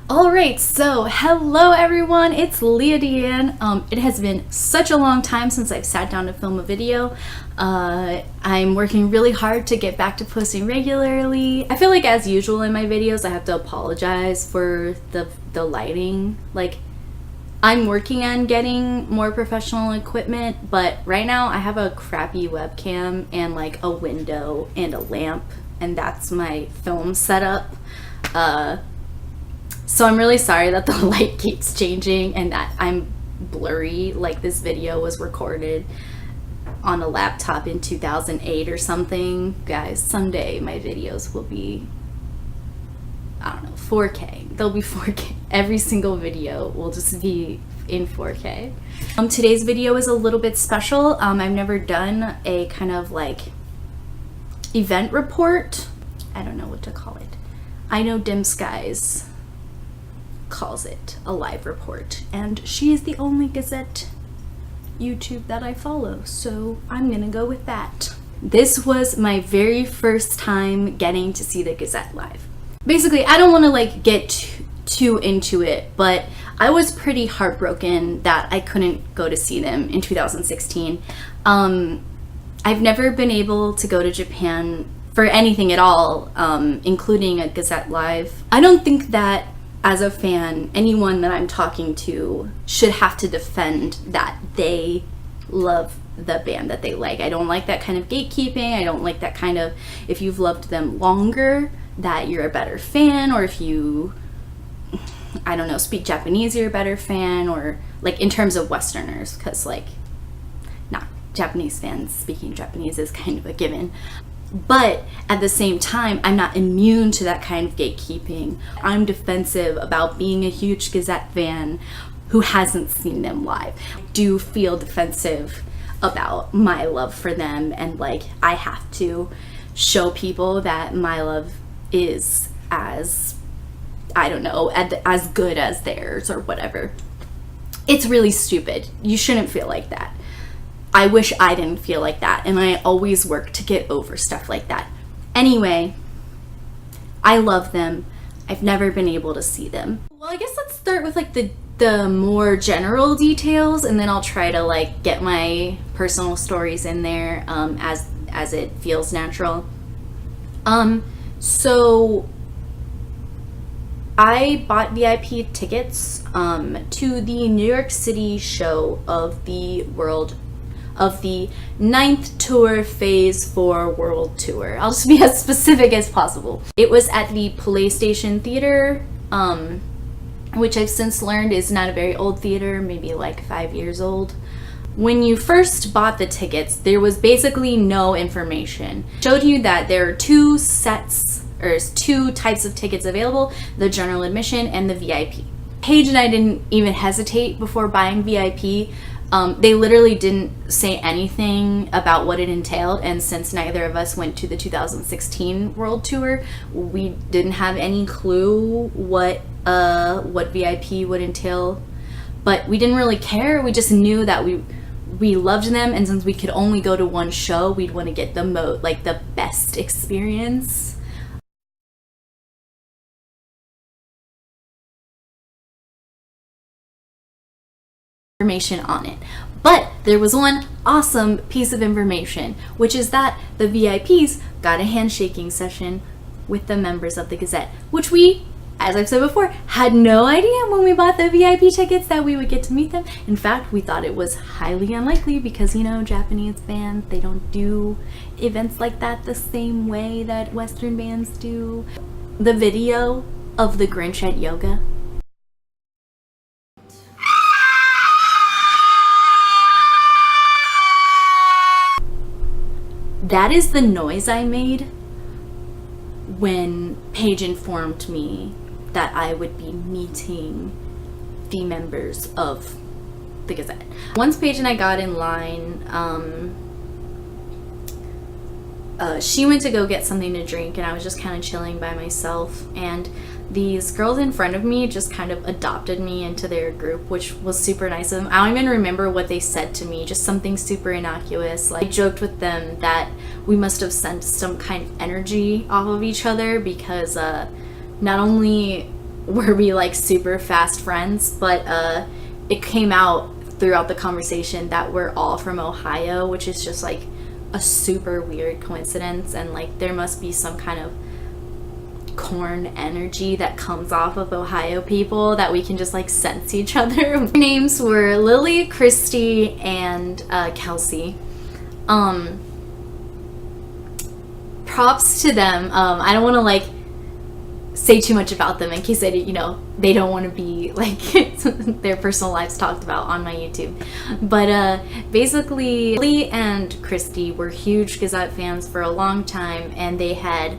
Alright, so hello everyone, it's Leah Deanne. It has been such a long time since I've sat down to film a video. I'm working really hard to get back to posting regularly. I feel like as usual in my videos, I have to apologize for the lighting. Like, I'm working on getting more professional equipment, but right now I have a crappy webcam and like a window and a lamp, and that's my film setup. So I'm really sorry that the light keeps changing and that I'm blurry. Like, this video was recorded on a laptop in 2008 or something. Guys, someday my videos will be, I don't know, 4K. They'll be 4K. Every single video will just be in 4K. Today's video is a little bit special. I've never done a kind of like event report. I don't know what to call it. I know Dim Skies calls it a live report, and she is the only Gazette YouTube that I follow, so I'm gonna go with that. This was my very first time getting to see the Gazette live. Basically, I don't want to like get too into it, but I was pretty heartbroken that I couldn't go to see them in 2016. I've never been able to go to Japan for anything at all, including a Gazette live. I don't think that as a fan, anyone that I'm talking to should have to defend that they love the band that they like. I don't like that kind of gatekeeping. I don't like that kind of, if you've loved them longer, that you're a better fan, or if you, I don't know, speak Japanese, you're a better fan, or like in terms of Westerners, because like, not Japanese fans speaking Japanese is kind of a given. But at the same time, I'm not immune to that kind of gatekeeping. I'm defensive about being a huge Gazette fan who hasn't seen them live. I do feel defensive about my love for them, and like, I have to show people that my love is as, I don't know, as good as theirs or whatever. It's really stupid. You shouldn't feel like that. I wish I didn't feel like that, and I always work to get over stuff like that. Anyway, I love them. I've never been able to see them. Well, I guess let's start with like the more general details, and then I'll try to like get my personal stories in there as it feels natural. So I bought VIP tickets to the New York City show of the 9th tour phase 4 world tour. I'll just be as specific as possible. It was at the PlayStation Theater, which I've since learned is not a very old theater, maybe like 5 years old. When you first bought the tickets, there was basically no information. It showed you that there are two sets, or two types of tickets available, the general admission and the VIP. Paige and I didn't even hesitate before buying VIP. They literally didn't say anything about what it entailed, and since neither of us went to the 2016 World Tour, we didn't have any clue what VIP would entail. But we didn't really care. We just knew that we loved them, and since we could only go to one show, we'd want to get the best experience. Information on it. But there was one awesome piece of information, which is that the VIPs got a handshaking session with the members of the Gazette, which we, as I've said before, had no idea when we bought the VIP tickets that we would get to meet them. In fact, we thought it was highly unlikely because, you know, Japanese bands, they don't do events like that the same way that Western bands do. The video of the Grinch at yoga, that is the noise I made when Paige informed me that I would be meeting the members of the Gazette. Once Paige and I got in line, she went to go get something to drink, and I was just kind of chilling by myself, and these girls in front of me just kind of adopted me into their group, which was super nice of them. I don't even remember what they said to me, just something super innocuous. Like, I joked with them that we must have sent some kind of energy off of each other, because not only were we like super fast friends, but it came out throughout the conversation that we're all from Ohio, which is just like a super weird coincidence, and like there must be some kind of corn energy that comes off of Ohio people that we can just like sense each other. Their names were Lily, Christy, and Kelsey. Props to them. I don't want to like say too much about them in case they, you know, they don't want to be like their personal lives talked about on my YouTube. But basically, Lily and Christy were huge Gazette fans for a long time, and they had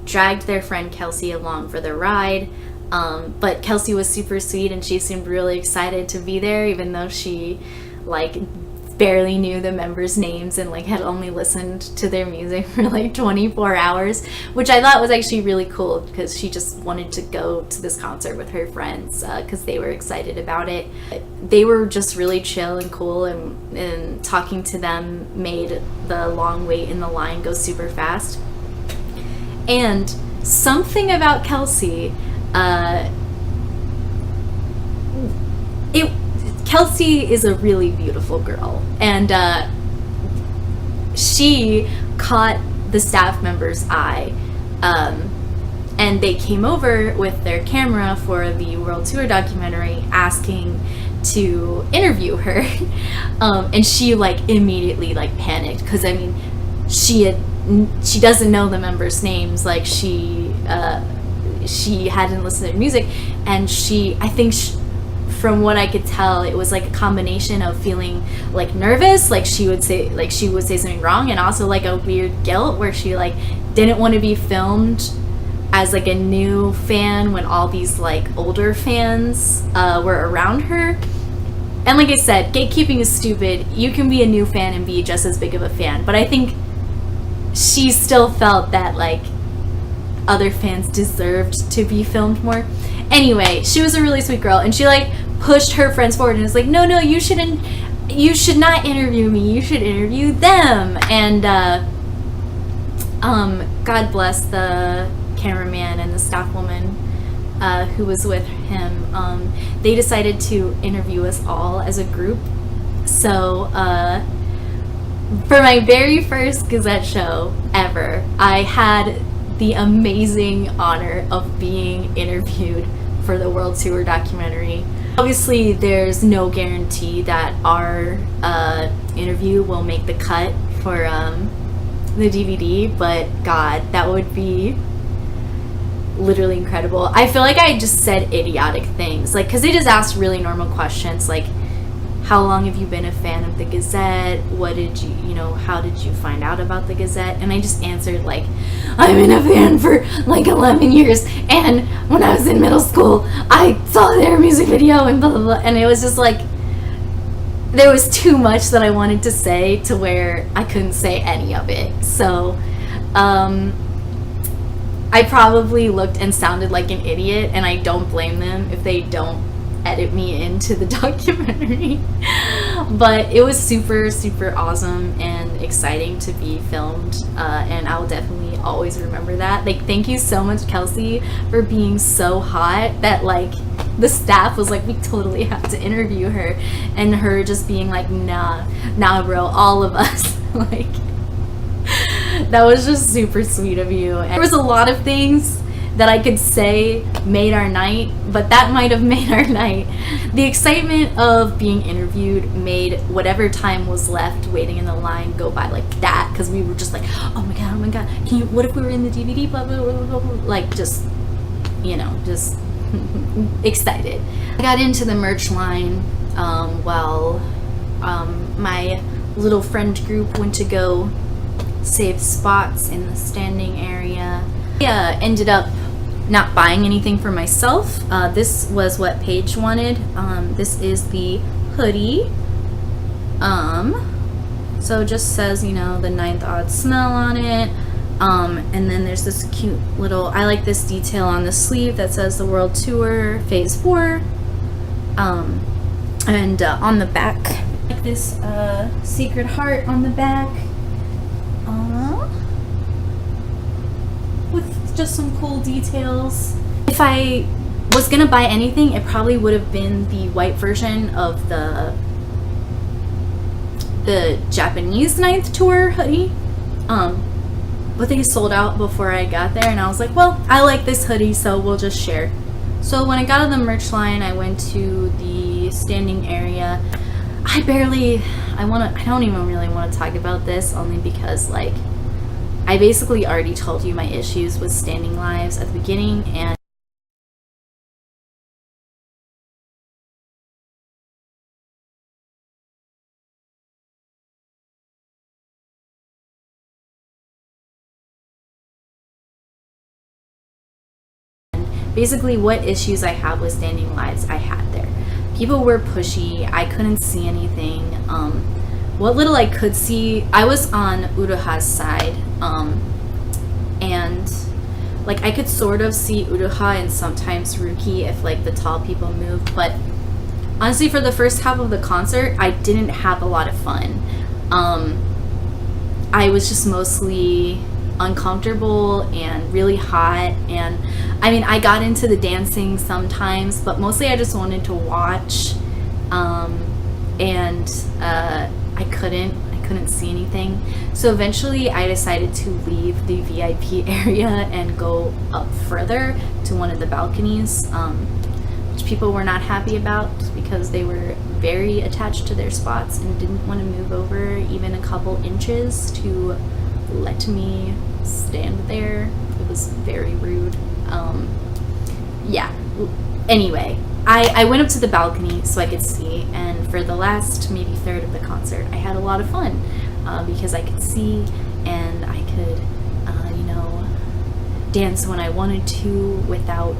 dragged their friend Kelsey along for the ride. But Kelsey was super sweet, and she seemed really excited to be there, even though she like barely knew the members' names and like had only listened to their music for like 24 hours, which I thought was actually really cool because she just wanted to go to this concert with her friends because they were excited about it. They were just really chill and cool, and talking to them made the long wait in the line go super fast. And something about Kelsey, Kelsey is a really beautiful girl, and she caught the staff member's eye, and they came over with their camera for the World Tour documentary asking to interview her. And she like immediately like panicked because I mean she doesn't know the members' names, like she hadn't listened to music, and I think from what I could tell, it was like a combination of feeling like nervous, like she would say something wrong, and also like a weird guilt where she like didn't want to be filmed as like a new fan when all these like older fans were around her. And like I said, gatekeeping is stupid. You can be a new fan and be just as big of a fan, but I think she still felt that like other fans deserved to be filmed more. Anyway, she was a really sweet girl, and she like pushed her friends forward and was like, no, you should not interview me, you should interview them. And God bless the cameraman and the staff woman who was with him. They decided to interview us all as a group. So for my very first Gazette show ever, I had the amazing honor of being interviewed for the World Tour documentary. Obviously, there's no guarantee that our interview will make the cut for the DVD, but God, that would be literally incredible. I feel like I just said idiotic things, like, because they just asked really normal questions, like, how long have you been a fan of the Gazette? What did how did you find out about the Gazette? And I just answered like, I've been a fan for like 11 years, and when I was in middle school, I saw their music video and blah, blah, blah. And it was just like, there was too much that I wanted to say to where I couldn't say any of it. So, I probably looked and sounded like an idiot, and I don't blame them if they don't edit me into the documentary. But it was super, super awesome and exciting to be filmed, and I'll definitely always remember that. Like, thank you so much, Kelsey, for being so hot that like the staff was like, we totally have to interview her, and her just being like, nah bro, all of us. Like, that was just super sweet of you. And there was a lot of things that I could say made our night, but that might have made our night. The excitement of being interviewed made whatever time was left waiting in the line go by like that, because we were just like, oh my god, what if we were in the DVD, blah, blah, blah, blah, blah. Like, just excited. I got into the merch line while my little friend group went to go save spots in the standing area. I ended up not buying anything for myself. This was what Paige wanted. This is the hoodie. So it just says, the Ninth Odd Smell on it. And then there's this cute little, I like this detail on the sleeve that says the World Tour Phase 4. And on the back, like this secret heart on the back. With just some cool details. If I was gonna buy anything, it probably would have been the white version of the Japanese Ninth Tour hoodie. But they sold out before I got there, and I was like, well, I like this hoodie, so we'll just share. So when I got on the merch line, I went to the standing area. I don't even really want to talk about this, only because, like, I basically already told you my issues with standing lives at the beginning, and basically what issues I have with standing lives I had there. People were pushy. I couldn't see anything. What little I could see, I was on Uruha's side, and like I could sort of see Uruha and sometimes Ruki if like the tall people moved, but honestly for the first half of the concert I didn't have a lot of fun. I was just mostly uncomfortable and really hot, and I mean I got into the dancing sometimes, but mostly I just wanted to watch, and I couldn't see anything. So eventually I decided to leave the VIP area and go up further to one of the balconies, which people were not happy about because they were very attached to their spots and didn't want to move over even a couple inches to let me stand there. It was very rude. Yeah. Anyway, I went up to the balcony so I could see, and for the last maybe third of the concert, I had a lot of fun because I could see and I could, dance when I wanted to without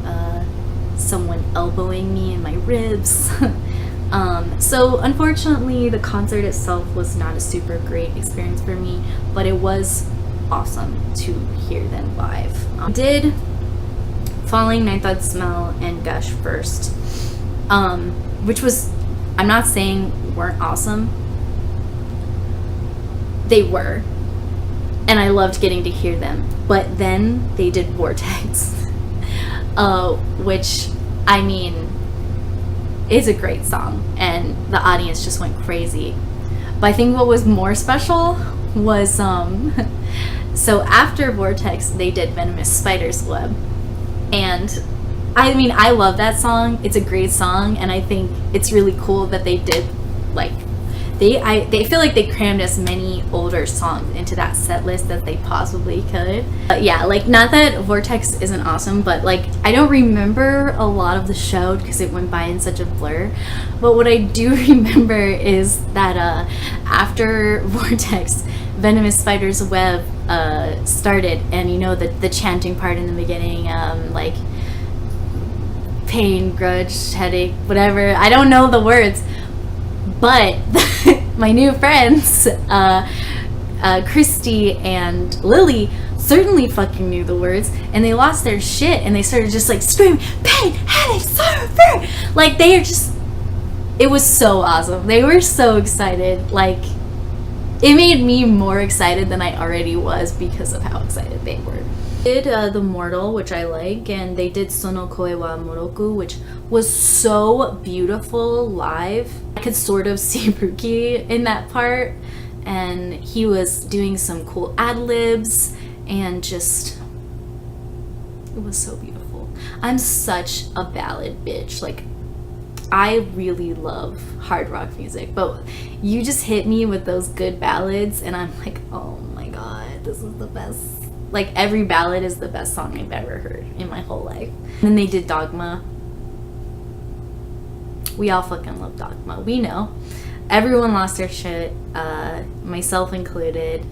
someone elbowing me in my ribs. So unfortunately, the concert itself was not a super great experience for me, but it was awesome to hear them live. I did Falling, Ninth Thought Smell, and Gush first, which was, I'm not saying weren't awesome. They were, and I loved getting to hear them. But then they did Vortex, which, I mean, is a great song, and the audience just went crazy. But I think what was more special was, so after Vortex, they did Venomous Spider's Web. And I mean, I love that song. It's a great song, and I think it's really cool that they did, like, they feel like they crammed as many older songs into that set list that they possibly could. But yeah, like, not that Vortex isn't awesome, but like I don't remember a lot of the show because it went by in such a blur. But what I do remember is that after Vortex, Venomous Spider's Web started, and the chanting part in the beginning, like pain, grudge, headache, whatever, I don't know the words, but my new friends, Christy and Lily, certainly fucking knew the words, and they lost their shit and they started just like screaming, pain, headache, sorrow, fear. Like, they are just, it was so awesome. They were so excited. Like, it made me more excited than I already was because of how excited they were. They did The Mortal, which I like, and they did Sono Koe wa Moroku, which was so beautiful live. I could sort of see Ruki in that part, and he was doing some cool ad-libs, and just, it was so beautiful. I'm such a ballad bitch. Like, I really love hard rock music, but you just hit me with those good ballads and I'm like, oh my god, this is the best. Like, every ballad is the best song I've ever heard in my whole life. And then they did Dogma. We all fucking love Dogma. We know. Everyone lost their shit, myself included.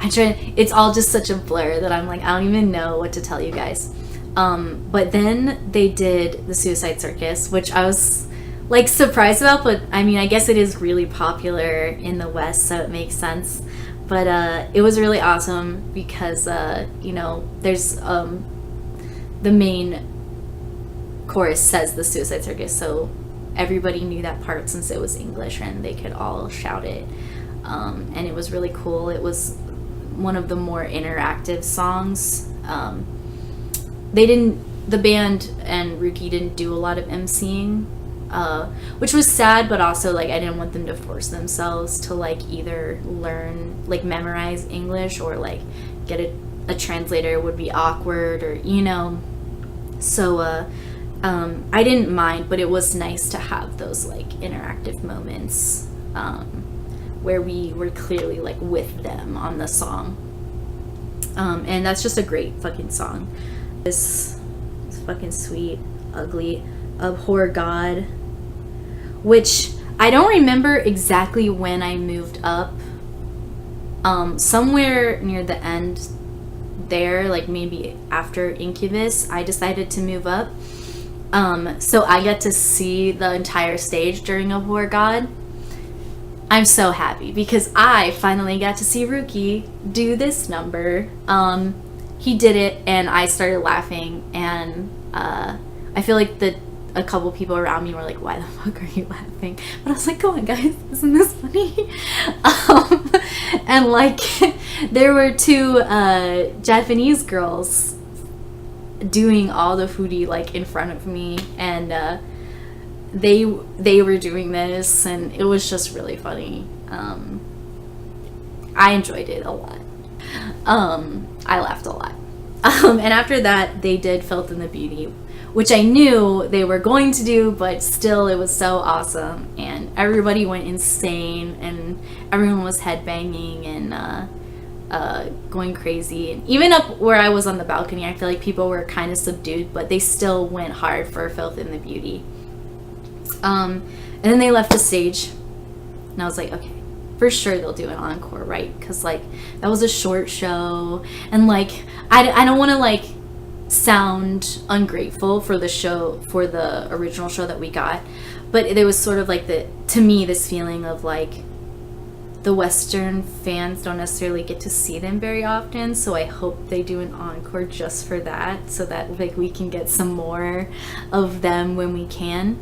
It's all just such a blur that I'm like, I don't even know what to tell you guys. But then they did the Suicide Circus, which I was like surprised about, but I mean, I guess it is really popular in the West, so it makes sense. But it was really awesome because there's the main chorus says the Suicide Circus, so everybody knew that part since it was English and they could all shout it, and it was really cool. It was one of the more interactive songs. They didn't the band and Ruki didn't do a lot of emceeing, which was sad, but also like I didn't want them to force themselves to like either learn, like memorize English, or like get a translator would be awkward, or you know. So I didn't mind, but it was nice to have those like interactive moments where we were clearly like with them on the song. And that's just a great fucking song. This fucking sweet, ugly, abhor God, which I don't remember exactly when I moved up. Somewhere near the end there, like maybe after Incubus, I decided to move up. So I got to see the entire stage during Abhor God. I'm so happy because I finally got to see Ruki do this number. He did it and I started laughing, and I feel like a couple people around me were like, why the fuck are you laughing? But I was like, come on guys, isn't this funny? And like there were two Japanese girls doing all the foodie like in front of me, and they were doing this, and it was just really funny. I enjoyed it a lot. I laughed a lot. And after that they did Filth and the Beauty, which I knew they were going to do, but still it was so awesome, and everybody went insane, and everyone was headbanging and going crazy. And even up where I was on the balcony, I feel like people were kind of subdued, but they still went hard for Filth and the Beauty. And then they left the stage, and I was like, okay, for sure they'll do an encore, right? Because like that was a short show, and like I don't want to like sound ungrateful for the show, for the original show that we got, but there was sort of like to me this feeling of like the Western fans don't necessarily get to see them very often, so I hope they do an encore just for that, so that like we can get some more of them when we can.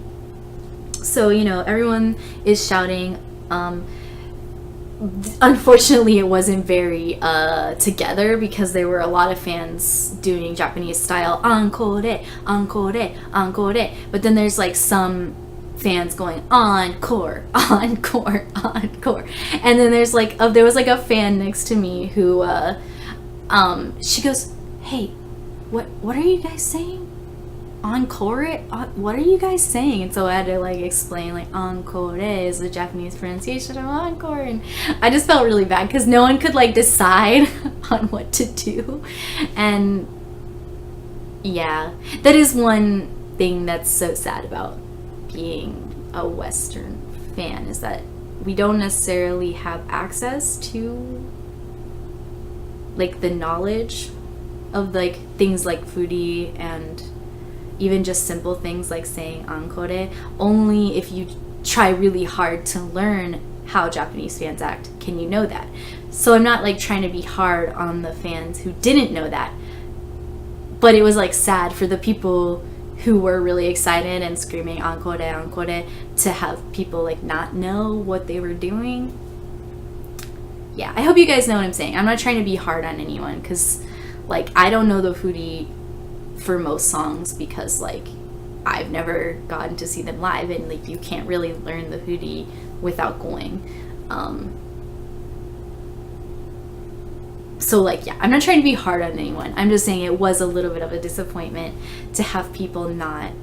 So you know, everyone is shouting. Unfortunately it wasn't very together, because there were a lot of fans doing Japanese style encore, encore, encore, but then there's like some fans going encore, encore, encore, and then there's like there was like a fan next to me who she goes, hey, what are you guys saying? Encore it? What are you guys saying? And so I had to like explain like encore is the Japanese pronunciation of encore, and I just felt really bad because no one could like decide on what to do. And yeah, that is one thing that's so sad about being a Western fan, is that we don't necessarily have access to like the knowledge of like things like foodie, and even just simple things like saying encore. Only if you try really hard to learn how Japanese fans act can you know that. So I'm not like trying to be hard on the fans who didn't know that, but it was like sad for the people who were really excited and screaming encore, encore, to have people like not know what they were doing. Yeah, I hope you guys know what I'm saying. I'm not trying to be hard on anyone, because like I don't know the foodie for most songs, because like I've never gotten to see them live, and like you can't really learn the foodie without going. So like yeah, I'm not trying to be hard on anyone. I'm just saying it was a little bit of a disappointment to have people not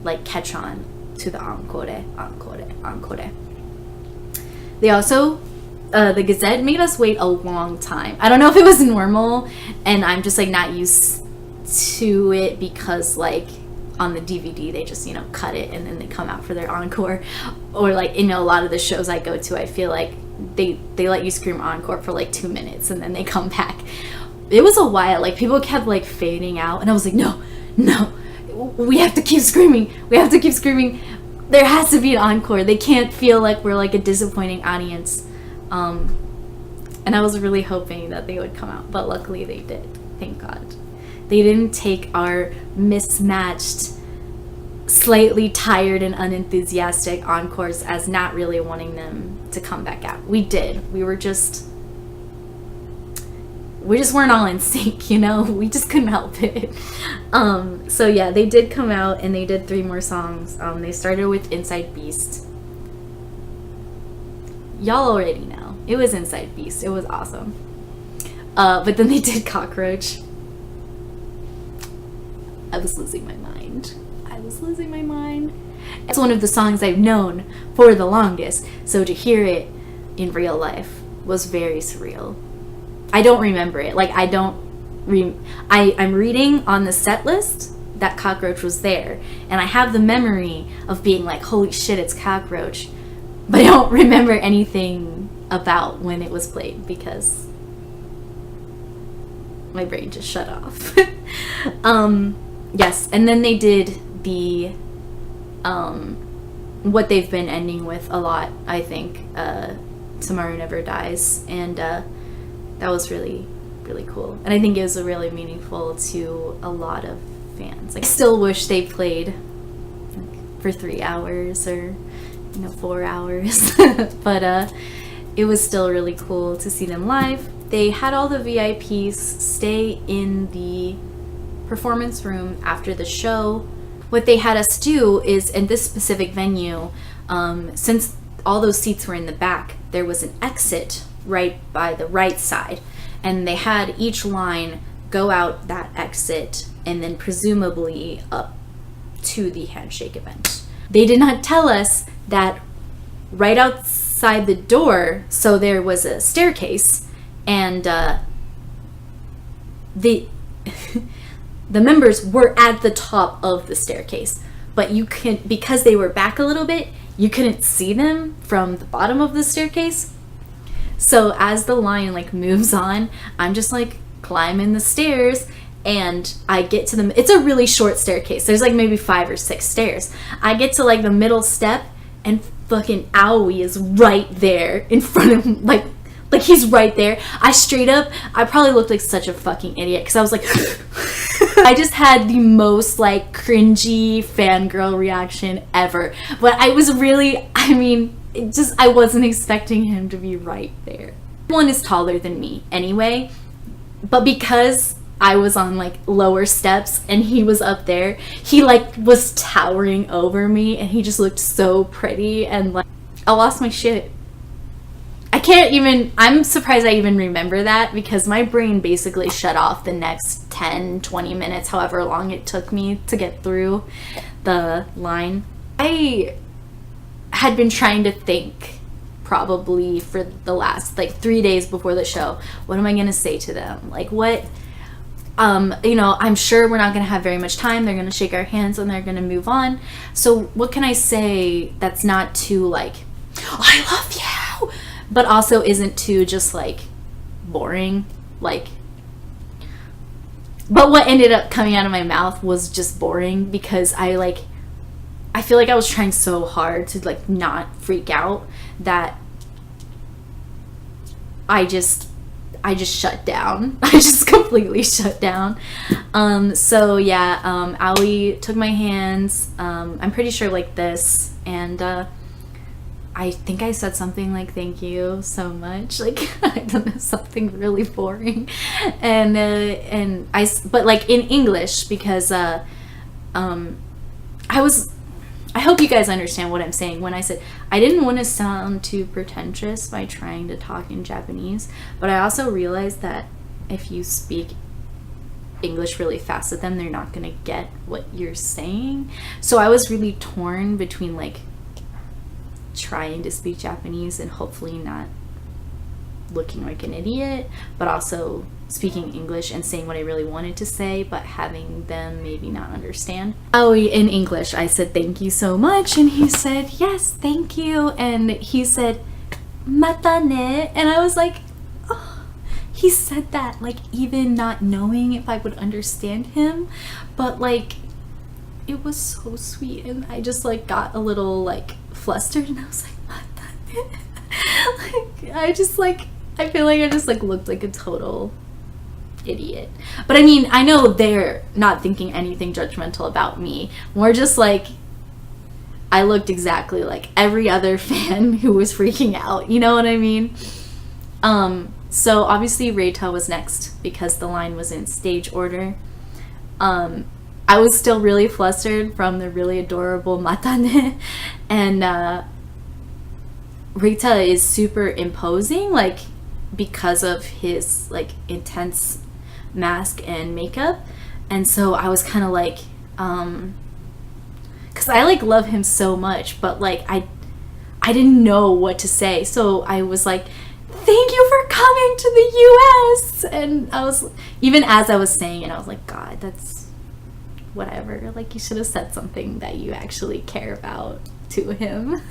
like catch on to the encore, encore, encore. They also the Gazette made us wait a long time. I don't know if it was normal, and I'm just like not used to it, because like on the DVD they just, you know, cut it and then they come out for their encore. Or like, you know, a lot of the shows I go to, I feel like they let you scream encore for like 2 minutes and then they come back. It was a while, like people kept like fading out, and I was like, no, we have to keep screaming, there has to be an encore. They can't feel like we're like a disappointing audience. And I was really hoping that they would come out, but luckily they did, thank God. They didn't take our mismatched, slightly tired and unenthusiastic encores as not really wanting them to come back out. We did. We we just weren't all in sync, you know? We just couldn't help it. So yeah, they did come out and they did 3 more songs. They started with Inside Beast. Y'all already know. It was Inside Beast. It was awesome. But then they did Cockroach. I was losing my mind. It's one of the songs I've known for the longest, so to hear it in real life was very surreal. I don't remember it. Like, I'm reading on the set list that Cockroach was there, and I have the memory of being like, holy shit, it's Cockroach, but I don't remember anything about when it was played because my brain just shut off. Yes, and then they did the what they've been ending with a lot, I think, Tomorrow Never Dies, and that was really, really cool. And I think it was really meaningful to a lot of fans. Like, I still wish they played like, for 3 hours or 4 hours, but it was still really cool to see them live. They had all the VIPs stay in the performance room after the show. What they had us do is, in this specific venue, since all those seats were in the back, there was an exit right by the right side, and they had each line go out that exit and then presumably up to the handshake event. They did not tell us that right outside the door, so there was a staircase, and the the members were at the top of the staircase, but you can, because they were back a little bit, you couldn't see them from the bottom of the staircase. So as the line like moves on, I'm just like climbing the stairs, and I get to the, it's a really short staircase, there's like maybe 5 or 6 stairs. I get to like the middle step, and fucking Owie is right there in front of him, like he's right there. I probably looked like such a fucking idiot because I was like I just had the most like cringy fangirl reaction ever. But I was really, I wasn't expecting him to be right there. One is taller than me anyway, but because I was on like lower steps and he was up there, he like was towering over me, and he just looked so pretty, and like I lost my shit. I'm surprised I even remember that, because my brain basically shut off the next 10-20 minutes, however long it took me to get through the line. I had been trying to think probably for the last like 3 days before the show, what am I gonna say to them? Like, what, I'm sure we're not gonna have very much time. They're gonna shake our hands and they're gonna move on. So what can I say that's not too like, oh, I love you, but also isn't too just like boring, like, but what ended up coming out of my mouth was just boring, because I feel like I was trying so hard to like not freak out that I just shut down. I just completely shut down. So yeah, Aoi took my hands, I'm pretty sure like this, and I think I said something like, thank you so much, like, I don't know, something really boring, and but like in English, because I hope you guys understand what I'm saying when I said I didn't want to sound too pretentious by trying to talk in Japanese, but I also realized that if you speak English really fast with them, they're not gonna get what you're saying. So I was really torn between like trying to speak Japanese and hopefully not looking like an idiot, but also speaking English and saying what I really wanted to say, but having them maybe not understand. Oh, in English I said thank you so much, and he said yes, thank you, and he said mata ne, and I was like, oh, he said that like even not knowing if I would understand him, but like it was so sweet, and I just like got a little like flustered, and I was like, mata ne. Like I feel like I just like looked like a total idiot. But I mean, I know they're not thinking anything judgmental about me. More just like I looked exactly like every other fan who was freaking out. You know what I mean? So obviously Reita was next because the line was in stage order. I was still really flustered from the really adorable Matane, and Reita is super imposing, like, because of his like intense mask and makeup. And so I was kind of like, because I like love him so much, but like I didn't know what to say, so I was like, thank you for coming to the US. And I was, even as I was saying it, I was like, God, that's whatever, like you should have said something that you actually care about to him.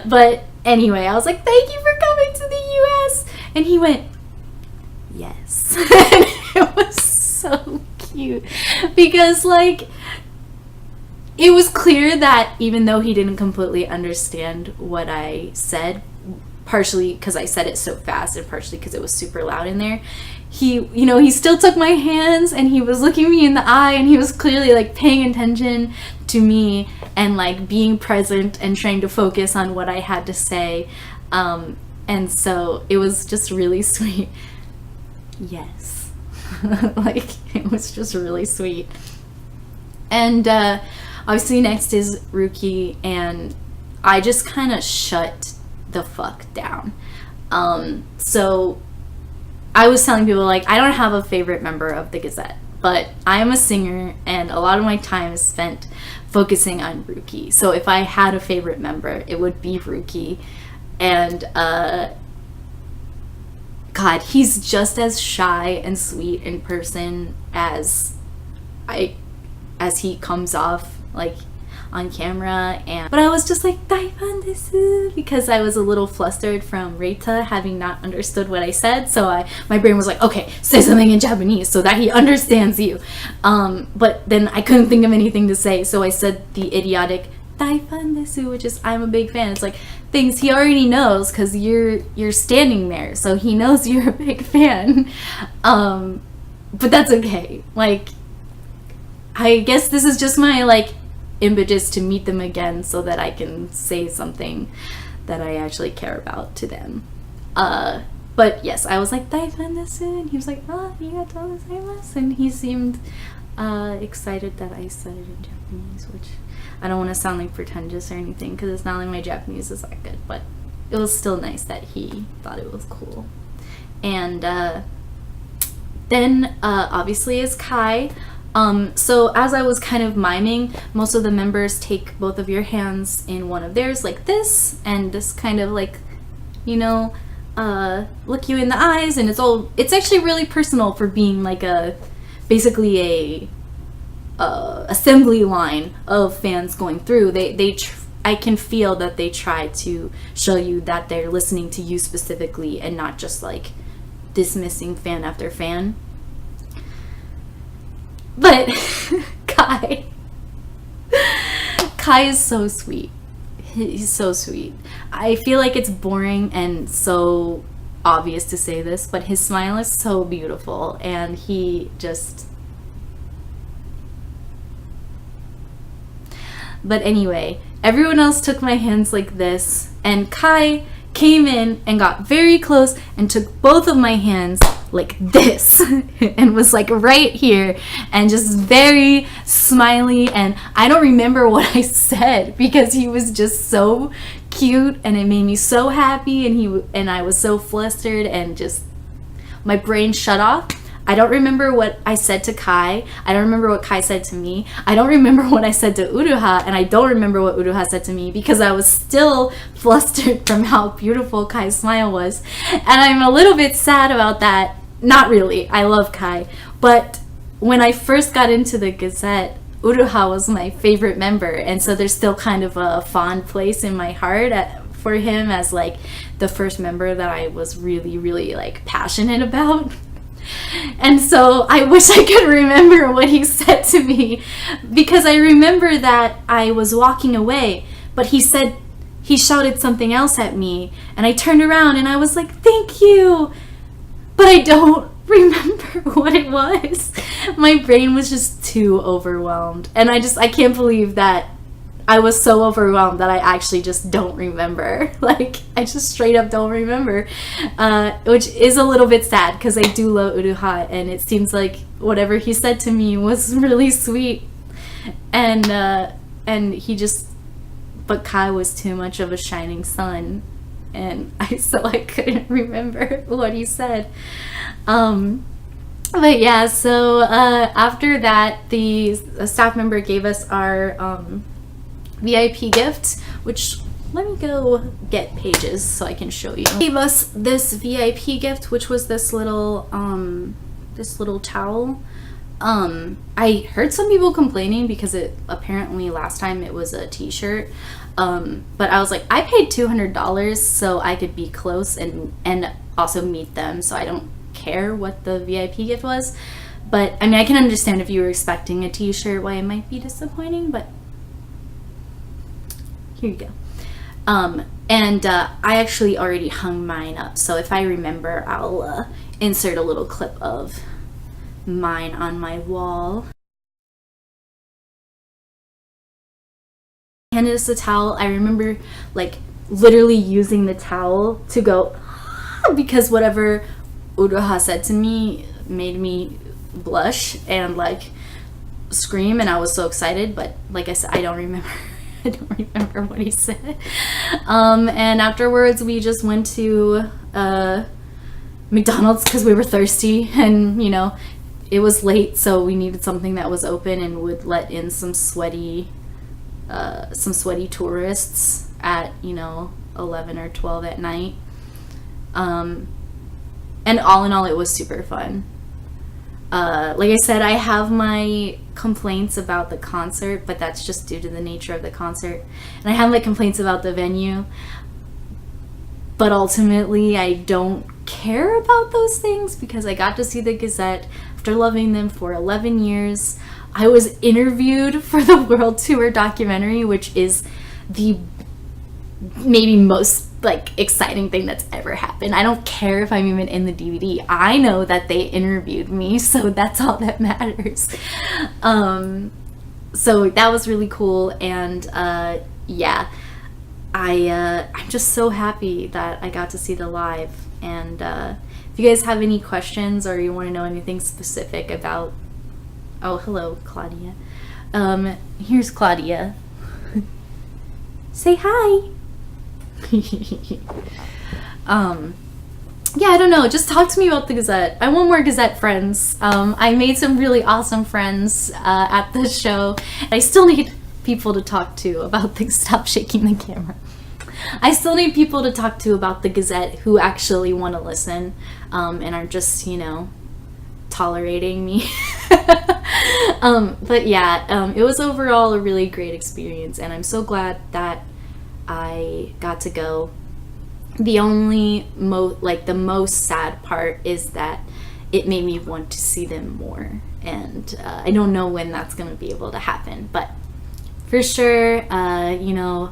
But anyway, I was like, thank you for coming to the US. And he went, yes. And it was so cute because like it was clear that even though he didn't completely understand what I said, partially because I said it so fast and partially because it was super loud in there, he still took my hands and he was looking me in the eye and he was clearly like paying attention to me and like being present and trying to focus on what I had to say. And so it was just really sweet. Yes. Like, it was just really sweet. And obviously next is Ruki, and I just kind of shut the fuck down. So I was telling people, like, I don't have a favorite member of the Gazette, but I'm a singer and a lot of my time is spent focusing on Ruki. So if I had a favorite member, it would be Ruki. And God, he's just as shy and sweet in person as he comes off like on camera. But I was just like, Daifan desu, because I was a little flustered from Reita having not understood what I said. So my brain was like, okay, say something in Japanese so that he understands you. But then I couldn't think of anything to say, so I said the idiotic Daifan desu, which is I'm a big fan. It's like things he already knows because you're standing there, so he knows you're a big fan. But that's okay. Like, I guess this is just my like impetus to meet them again so that I can say something that I actually care about to them. But yes, I was like, Daifan desu, and he was like, arigatou gozaimasu, and he seemed excited that I said it in Japanese, which I don't want to sound like pretentious or anything because it's not like my Japanese is that good, but it was still nice that he thought it was cool. And then obviously is Kai. So as I was kind of miming, most of the members take both of your hands in one of theirs like this, and just kind of like, look you in the eyes, and it's actually really personal for being like basically a assembly line of fans going through. I can feel that they try to show you that they're listening to you specifically and not just like dismissing fan after fan. But Kai is so sweet. He's so sweet. I feel like it's boring and so obvious to say this, but his smile is so beautiful, and he just... But anyway, everyone else took my hands like this, and Kai came in and got very close and took both of my hands like this and was like right here and just very smiley. And I don't remember what I said because he was just so cute and it made me so happy, and I was so flustered and just my brain shut off. I don't remember what I said to Kai. I don't remember what Kai said to me. I don't remember what I said to Uruha, and I don't remember what Uruha said to me because I was still flustered from how beautiful Kai's smile was. And I'm a little bit sad about that. Not really. I love Kai. But when I first got into the Gazette, Uruha was my favorite member, and so there's still kind of a fond place in my heart for him as like the first member that I was really, really like passionate about. And so I wish I could remember what he said to me, because I remember that I was walking away, but he shouted something else at me, and I turned around and I was like, thank you, but I don't remember what it was. My brain was just too overwhelmed, and I can't believe that I was so overwhelmed that I actually just don't remember. Like, I just straight up don't remember, which is a little bit sad because I do love Uruha, and it seems like whatever he said to me was really sweet, and he just, but Kai was too much of a shining sun, and I couldn't remember what he said. But yeah, so after that, the staff member gave us our VIP gift, which, let me go get pages so I can show you. He gave us this VIP gift, which was this little towel. I heard some people complaining because it apparently last time it was a t-shirt. But I was like, I paid $200 so I could be close and also meet them, so I don't care what the VIP gift was. But I mean, I can understand if you were expecting a t-shirt why it might be disappointing, but here you go. And I actually already hung mine up, so if I remember, I'll insert a little clip of mine on my wall. Handed us the towel. I remember like literally using the towel to go because whatever Uruha said to me made me blush and like scream, and I was so excited, but like I said, I don't remember. I don't remember what he said. And afterwards we just went to McDonald's because we were thirsty, and you know, it was late, so we needed something that was open and would let in some sweaty tourists at, you know, 11 or 12 at night. And all in all, it was super fun. Like I said, I have my complaints about the concert, but that's just due to the nature of the concert. And I have my complaints about the venue, but ultimately I don't care about those things because I got to see the Gazette after loving them for 11 years. I was interviewed for the World Tour documentary, which is the maybe most like exciting thing that's ever happened. I don't care if I'm even in the DVD. I know that they interviewed me, so that's all that matters. So that was really cool, and yeah, I'm just so happy that I got to see the live. And if you guys have any questions or you want to know anything specific about, oh, hello, Claudia. Here's Claudia. Say hi. Yeah, I don't know, just talk to me about the Gazette. I want more Gazette friends. I made some really awesome friends at the show. I still need people to talk to about things. Stop shaking the camera. I still need people to talk to about the Gazette who actually want to listen, and are just, you know, tolerating me. But yeah, it was overall a really great experience, and I'm so glad that I got to go. The only the most sad part is that it made me want to see them more, and I don't know when that's going to be able to happen, but for sure, you know,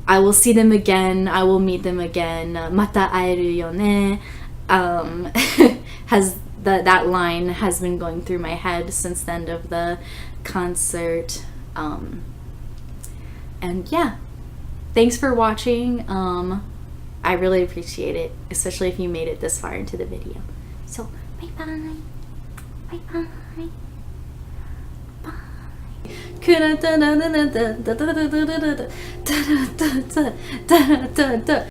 I will see them again. I will meet them again. Mata aeru yo ne. That line has been going through my head since the end of the concert. And yeah, thanks for watching. I really appreciate it, especially if you made it this far into the video. So bye bye. Bye bye. Bye.